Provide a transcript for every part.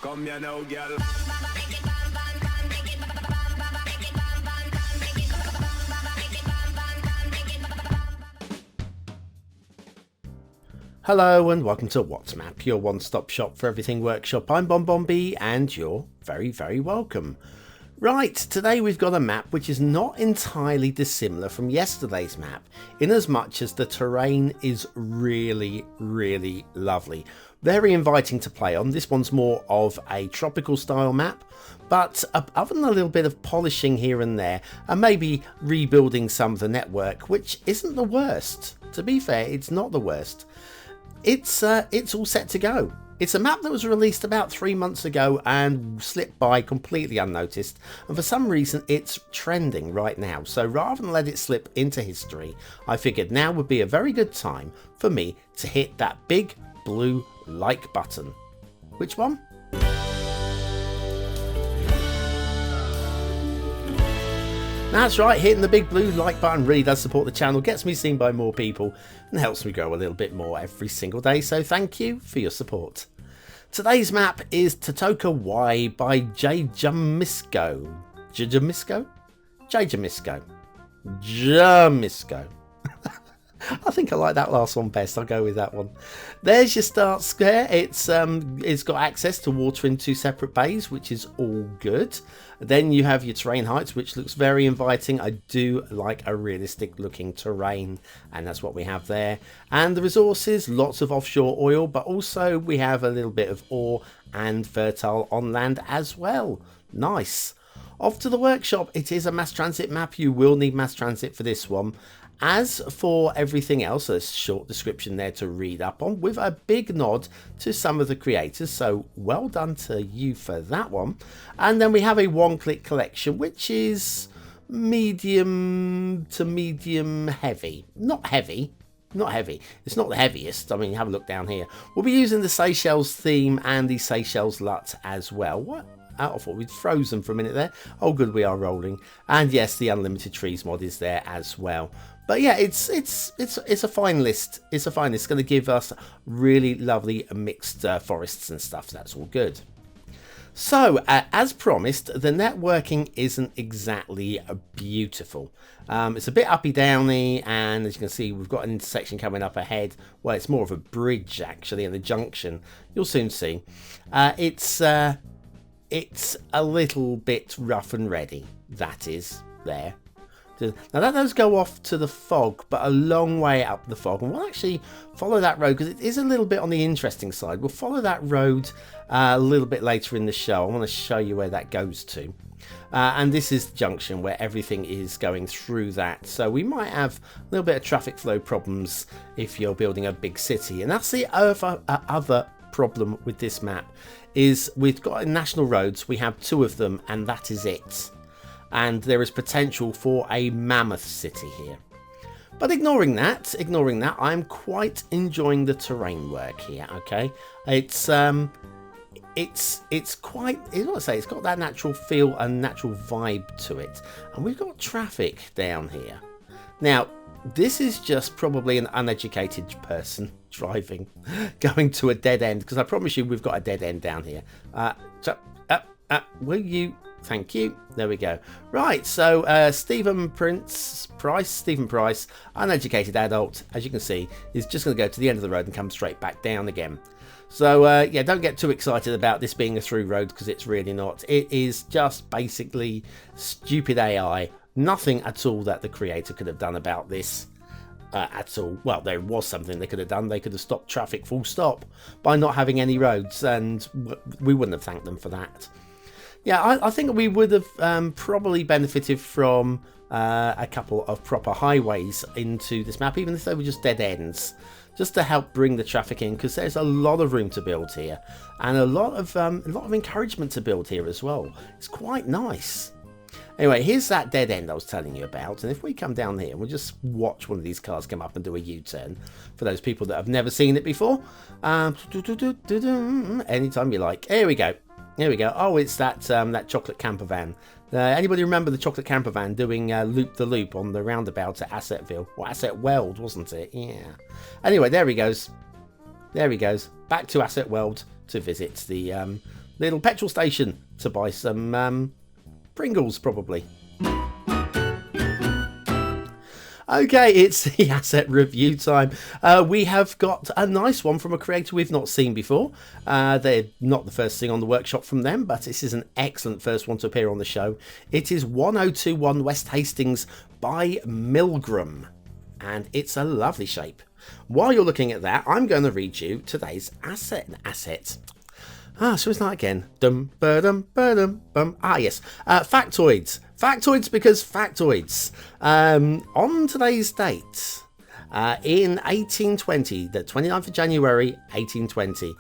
Come here now, girl. Hello and welcome to What's Map, your one-stop shop for everything workshop. I'm BonBonB and you're very, very welcome. Right, today we've got a map which is not entirely dissimilar from yesterday's map, in as much as the terrain is really, really lovely. Very inviting to play on. This one's more of a tropical style map, but other than a little bit of polishing here and there, and maybe rebuilding some of the network, which isn't the worst. To be fair, it's not the worst. It's all set to go. It's a map that was released about 3 months ago and slipped by completely unnoticed, and for some reason it's trending right now. So rather than let it slip into history, I figured now would be a very good time for me to hit that big blue like button. Which one? That's right, hitting the big blue like button really does support the channel, gets me seen by more people and helps me grow a little bit more every single day, so thank you for your support. Today's map is Totoka Wai by jjumisko. Jjumisko. I think I like that last one best. I'll go with that one. There's your start square. It's got access to water in 2 separate bays, which is all good. Then you have your terrain heights, which looks very inviting. I do like a realistic looking terrain, and that's what we have there. And the resources, lots of offshore oil, but also we have a little bit of ore and fertile on land as well. Nice. Off to the workshop. It is a mass transit map. You will need mass transit for this one. As for everything else, there's a short description there to read up on with a big nod to some of the creators, so well done to you for that one. And then we have a one-click collection, which is medium to medium heavy. Not heavy. It's not the heaviest. I mean, have a look down here. We'll be using the Seychelles theme and the Seychelles LUT as well. What? I thought we'd frozen for a minute there. Oh, good, we are rolling. And yes, the Unlimited Trees mod is there as well. But yeah, it's a fine list. It's a fine list. It's going to give us really lovely mixed forests and stuff. So that's all good. So, as promised, the networking isn't exactly beautiful. It's a bit uppy-downy, and as you can see, we've got an intersection coming up ahead. Well, it's more of a bridge, actually, and a junction. You'll soon see. It's a little bit rough and ready. That is there. Now that does go off to the fog, but a long way up the fog, and we'll actually follow that road because it is a little bit on the interesting side. We'll follow that road a little bit later in the show. I want to show you where that goes to. And this is the junction where everything is going through that, so we might have a little bit of traffic flow problems if you're building a big city. And that's the other problem with this map, is we've got national roads, we have 2 of them, and that is it. And there is potential for a mammoth city here. But ignoring that, I'm quite enjoying the terrain work here. Okay, it's quite. I want to say it's got that natural feel and natural vibe to it. And we've got traffic down here. Now, this is just probably an uneducated person driving, going to a dead end. Because I promise you, we've got a dead end down here. Will you? Thank you. There we go. Right, so Stephen Price, uneducated adult, as you can see, is just going to go to the end of the road and come straight back down again. So, yeah, don't get too excited about this being a through road, because it's really not. It is just basically stupid AI. Nothing at all that the creator could have done about this at all. Well, there was something they could have done. They could have stopped traffic full stop by not having any roads, and we wouldn't have thanked them for that. Yeah, I think we would have probably benefited from a couple of proper highways into this map, even if they were just dead ends, just to help bring the traffic in, because there's a lot of room to build here, and a lot of encouragement to build here as well. It's quite nice. Anyway, here's that dead end I was telling you about, and if we come down here, we'll just watch one of these cars come up and do a U-turn for those people that have never seen it before. Anytime you like. Here we go. Here we go. Oh, it's that chocolate camper van. Anybody remember the chocolate camper van doing loop the loop on the roundabout at Assetville? Or Asset Weld, wasn't it? Yeah. Anyway, there he goes. There he goes. Back to Asset Weld to visit the little petrol station to buy some Pringles, probably. Okay, it's the asset review time. We have got a nice one from a creator we've not seen before. They're not the first thing on the workshop from them, but this is an excellent first one to appear on the show. It is 1021 West Hastings by Milgram, and it's a lovely shape. While you're looking at that, I'm going to read you today's asset. So it's not again. Dum ba dum ba dum bum. Yes. Factoids. Factoids because factoids. On today's date, in 1820, the 29th of January, 1820,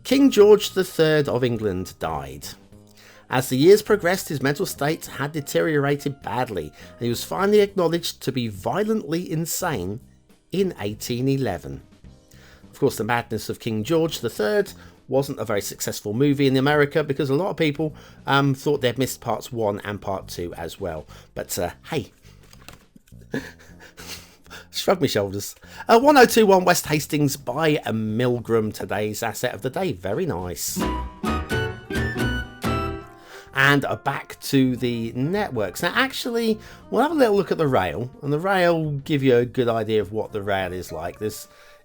King George III of England died. As the years progressed, his mental state had deteriorated badly, and he was finally acknowledged to be violently insane in 1811. Of course, The Madness of King George III wasn't a very successful movie in America because a lot of people thought they'd missed parts 1 and part 2 as well. But hey, shrug my shoulders. 1021 West Hastings by Milgram, today's asset of the day. Very nice. And back to the networks. Now, actually, we'll have a little look at the rail, and the rail will give you a good idea of what the rail is like.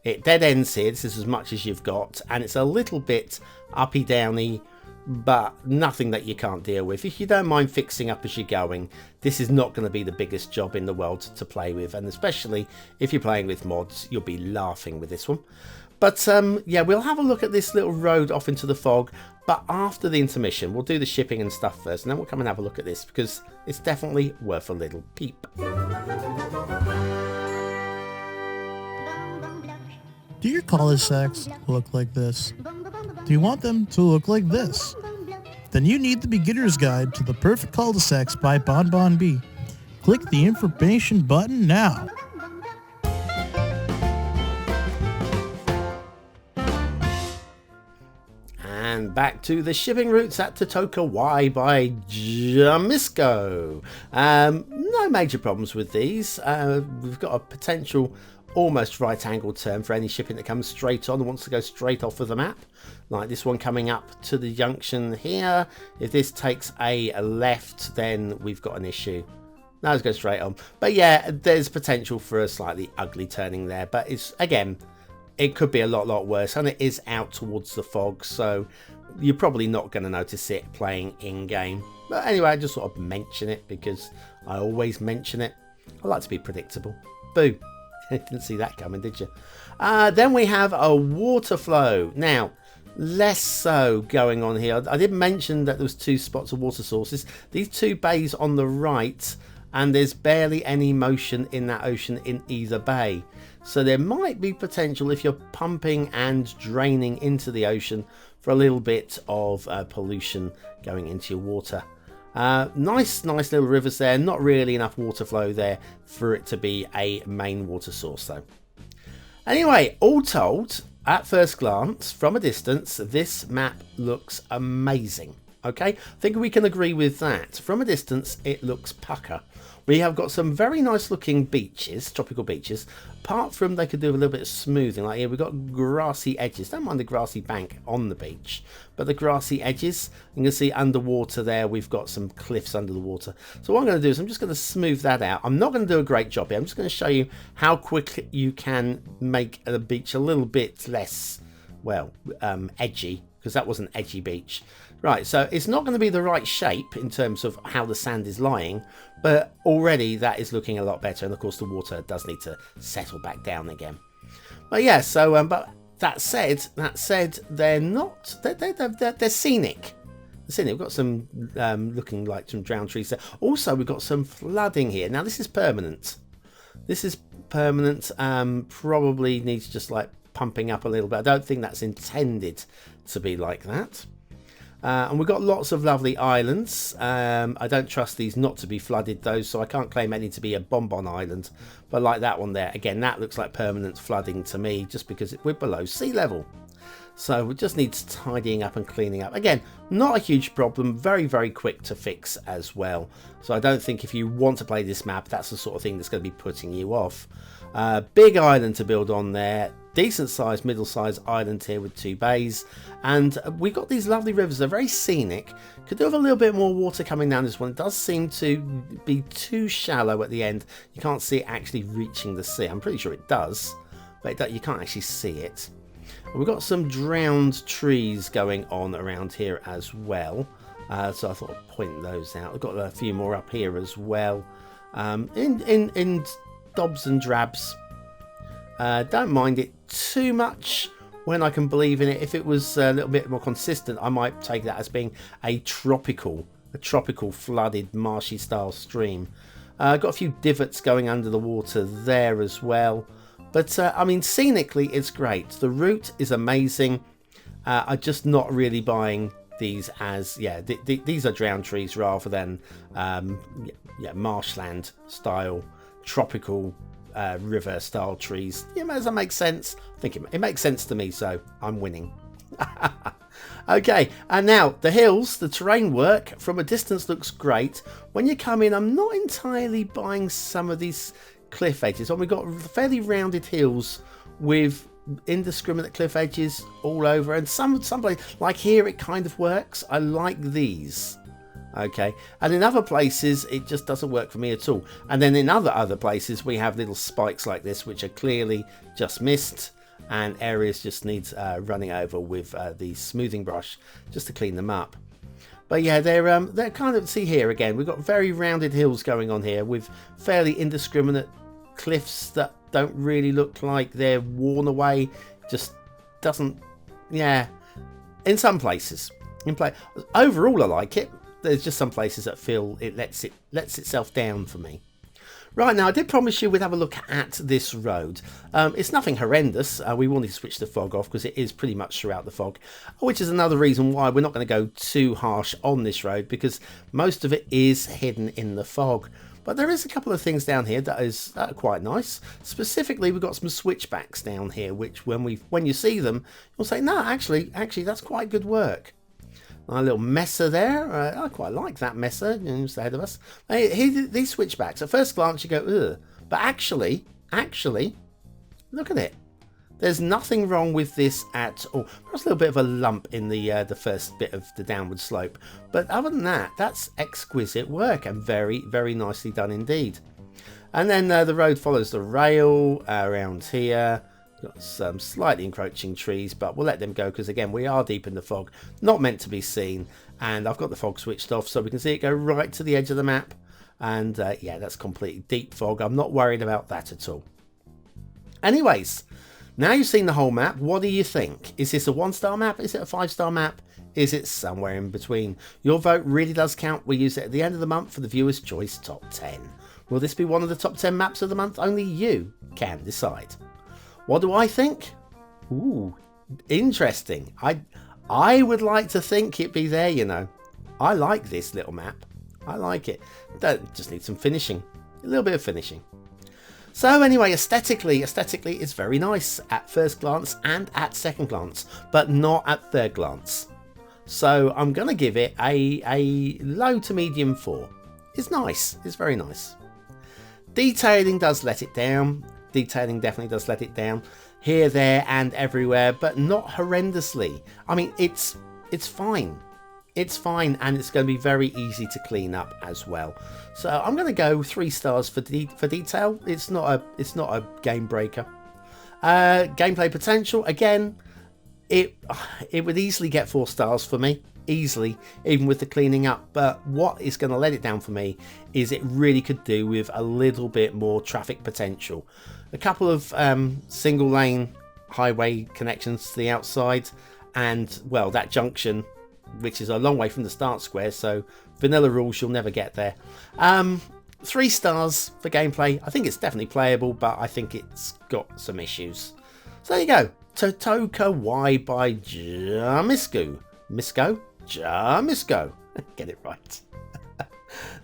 It dead ends here. This is as much as you've got, and it's a little bit uppy downy, but nothing that you can't deal with. If you don't mind fixing up as you're going, this is not going to be the biggest job in the world to play with, and especially if you're playing with mods, you'll be laughing with this one. But yeah, we'll have a look at this little road off into the fog, but after the intermission. We'll do the shipping and stuff first, and then we'll come and have a look at this, because it's definitely worth a little peep. Do your cul-de-sacs look like this? Do you want them to look like this? Then you need the Beginner's Guide to the Perfect Cul-de-sacs by BonBonB. Click the information button now. And back to the shipping routes at Totoka Wai by jjumisko. No major problems with these. We've got a potential almost right angle turn for any shipping that comes straight on and wants to go straight off of the map, like this one coming up to the junction here. If this takes a left, then we've got an issue. Now let's go straight on. But yeah, there's potential for a slightly ugly turning there, but it's, again, it could be a lot worse, and it is out towards the fog, so you're probably not going to notice it playing in game. But anyway, I just sort of mention it because I always mention it. I like to be predictable. Boo. Didn't see that coming, did you? Then we have a water flow. Now, less so going on here. I did mention that there was 2 spots of water sources. These 2 bays on the right, and there's barely any motion in that ocean in either bay. So there might be potential if you're pumping and draining into the ocean for a little bit of pollution going into your water. Nice little rivers there. Not really enough water flow there for it to be a main water source though. Anyway, all told, at first glance, from a distance, this map looks amazing. Okay, I think we can agree with that. From a distance, it looks pucker. We have got some very nice looking beaches, tropical beaches. Apart from they could do a little bit of smoothing, like here we've got grassy edges. Don't mind the grassy bank on the beach, but the grassy edges, you can see underwater there, we've got some cliffs under the water. So what I'm going to do is I'm just going to smooth that out. I'm not going to do a great job here. I'm just going to show you how quick you can make the beach a little bit less, well, edgy, because that was an edgy beach. Right, so it's not going to be the right shape in terms of how the sand is lying, but already that is looking a lot better. And of course the water does need to settle back down again. But yeah, so but that said, they're not, they're scenic. We've got some looking like some drowned trees there. Also, we've got some flooding here. Now this is permanent. This is permanent. Probably needs just like pumping up a little bit. I don't think that's intended to be like that. And we've got lots of lovely islands. I don't trust these not to be flooded though, so I can't claim any to be a bonbon island. But like that one there, again, that looks like permanent flooding to me, just because we're below sea level. So it just needs tidying up and cleaning up. Again, not a huge problem, very quick to fix as well. So I don't think if you want to play this map, that's the sort of thing that's going to be putting you off. Big island to build on there. Decent sized, middle sized island here with 2 bays. And we got these lovely rivers. They're very scenic. Could do have a little bit more water coming down this one. It does seem to be too shallow at the end. You can't see it actually reaching the sea. I'm pretty sure it does, but you can't actually see it. We've got some drowned trees going on around here as well. So I thought I'd point those out. We've got a few more up here as well. In dobs and drabs. Don't mind it too much when I can believe in it. If it was a little bit more consistent, I might take that as being a tropical flooded marshy style stream. Got a few divots going under the water there as well. But I mean, scenically it's great. The route is amazing. I'm just not really buying these as, these are drowned trees rather than marshland style tropical river style trees. Does that make sense? I think it makes sense to me, so I'm winning. Okay, and now the hills, the terrain work from a distance looks great. When you come in, I'm not entirely buying some of these cliff edges. We've got fairly rounded hills with indiscriminate cliff edges all over, and some place like here it kind of works. I like these. Okay, and in other places it just doesn't work for me at all. And then in other places we have little spikes like this which are clearly just missed, and areas just needs running over with the smoothing brush just to clean them up. But yeah, they're kind of, see here again, we've got very rounded hills going on here with fairly indiscriminate cliffs that don't really look like they're worn away. Just doesn't, in some places. Overall I like it. There's just some places that feel it lets itself down for me. Right, now I did promise you we'd have a look at this road. It's nothing horrendous. We wanted to switch the fog off because it is pretty much throughout the fog, which is another reason why we're not going to go too harsh on this road, because most of it is hidden in the fog. But there is a couple of things down here that are quite nice. Specifically, we've got some switchbacks down here, which when you see them, you'll say, no, actually, that's quite good work. A little messer there. I quite like that messer just ahead of us. These switchbacks, at first glance you go, ugh. But actually, look at it. There's nothing wrong with this at all. There's a little bit of a lump in the first bit of the downward slope. But other than that, that's exquisite work and very, very nicely done indeed. And then the road follows the rail around here. Got some slightly encroaching trees, but we'll let them go because again we are deep in the fog, not meant to be seen. And I've got the fog switched off so we can see it go right to the edge of the map. And that's completely deep fog. I'm not worried about that at all. Anyways, now you've seen the whole map, what do you think? Is this a 1-star map? Is it a 5-star map? Is it somewhere in between? Your vote really does count. We use it at the end of the month for the Viewers' Choice Top 10. Will this be one of the top 10 maps of the month? Only you can decide. What do I think? Ooh, interesting. I would like to think it'd be there, you know. I like this little map. I like it. Just need some finishing. A little bit of finishing. So anyway, aesthetically it's very nice at first glance and at second glance, but not at third glance. So I'm going to give it a low to medium 4. It's nice. It's very nice. Detailing does let it down. Detailing definitely does let it down here, there and everywhere, but not horrendously. I mean, it's fine. It's fine, and it's going to be very easy to clean up as well. So I'm going to go 3 stars for detail. It's not a game breaker. Gameplay potential, again, it would easily get 4 stars for me. Easily, even with the cleaning up. But what is going to let it down for me is it really could do with a little bit more traffic potential. A couple of single lane highway connections to the outside, and well, that junction, which is a long way from the start square, so vanilla rules, you'll never get there. 3 stars for gameplay. I think it's definitely playable, but I think it's got some issues. So there you go. Totoka Wai by jjumisko. Jjumisko. Get it right.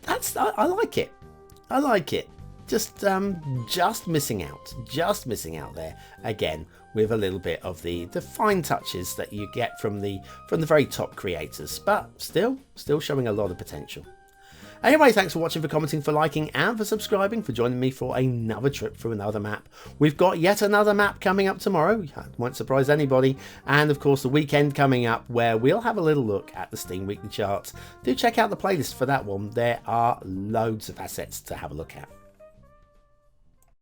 I like it. I like it. Just missing out there again with a little bit of the fine touches that you get from the very top creators, but still showing a lot of potential. Anyway, thanks for watching, for commenting, for liking, and for subscribing, for joining me for another trip through another map. We've got yet another map coming up tomorrow. Won't surprise anybody. And of course, the weekend coming up where we'll have a little look at the Steam Weekly charts. Do check out the playlist for that one. There are loads of assets to have a look at.